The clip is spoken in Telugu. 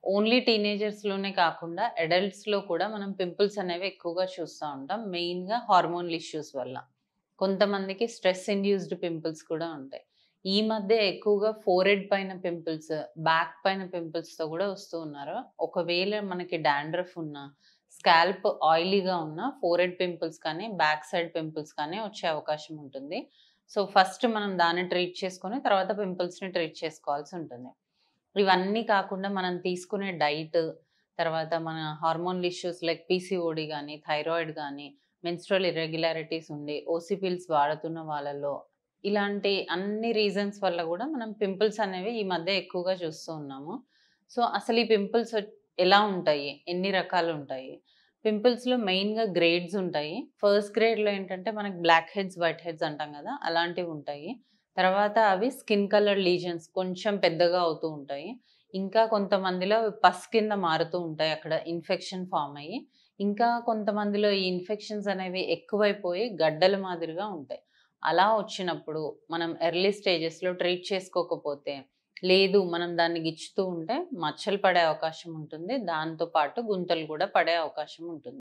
ఓన్లీ టీనేజర్స్‌లోనే కాకుండా అడల్ట్స్‌లో కూడా మనం పింపుల్స్ అనేవి ఎక్కువగా చూస్తా ఉంటాం. మెయిన్‌గా హార్మోనల్ ఇష్యూస్ వల్ల. కొంతమందికి స్ట్రెస్ ఇండ్యూస్డ్ పింపుల్స్ కూడా ఉంటాయి. ఈ మధ్య ఎక్కువగా ఫోర్‌హెడ్ పైన పింపుల్స్, బ్యాక్ పైన పింపుల్స్‌తో కూడా వస్తూ ఉన్నారు. ఒకవేళ మనకి డాండ్రఫ్ ఉన్నా, స్కాల్ప్ ఆయిలీగా ఉన్నా ఫోర్‌హెడ్ పింపుల్స్ కానీ, బ్యాక్ సైడ్ పింపుల్స్ కానీ వచ్చే అవకాశం ఉంటుంది. సో, ఫస్ట్ మనం దాన్ని ట్రీట్ చేసుకొని తర్వాత పింపుల్స్‌ని ట్రీట్ చేసుకోవాల్సి ఉంటుంది. ఇవన్నీ కాకుండా మనం తీసుకునే డైట్, తర్వాత మన హార్మోనల్ ఇష్యూస్ లైక్ పీసీఓడీ గాని, థైరాయిడ్ గాని, మెన్స్ట్రువల్ ఇర్రెగ్యులారిటీస్ ఉండి, ఓసీ పిల్స్ వాడుతున్న వాళ్ళలో ఇలాంటి అన్ని రీజన్స్ వల్ల గూడా మనం పింపుల్స్ అనేవి ఈ మధ్య ఎక్కువగా చూస్తూ ఉన్నాము. సో, అసలు ఈ పింపుల్స్ ఎలా ఉంటాయి? ఎన్ని రకాలుంటాయి? పింపుల్స్‌లో మెయిన్‌గా గ్రేడ్స్ ఉంటాయి. ఫస్ట్ గ్రేడ్‌లో ఏంటంటే మనకి బ్లాక్ హెడ్స్, వైట్ హెడ్స్ అంటాం గదా! అలాంటివుంటాయి. తర్వాత అవి స్కిన్ కలర్ లీజన్స్ కొంచెం పెద్దగా అవుతూ ఉంటాయి. ఇంకా కొంతమందిలో పస్ కింద మారుతూ ఉంటాయి. అక్కడ ఇన్ఫెక్షన్ ఫార్మ్ అయ్యి. ఇంకా కొంతమందిలో ఈ ఇన్ఫెక్షన్స్ అనేవి ఎక్కువైపోయి గడ్డల మాదిరిగా ఉంటాయి. అలా వచ్చినప్పుడు మనం ఎర్లీ స్టేజెస్‌లో ట్రీట్ చేసుకోకపోతే, లేదు మనం దాన్ని గిచ్చుతూ ఉంటే మచ్చలు పడే అవకాశం ఉంటుంది. దాంతో పాటు గుంతలు కూడా పడే అవకాశం ఉంటుంది.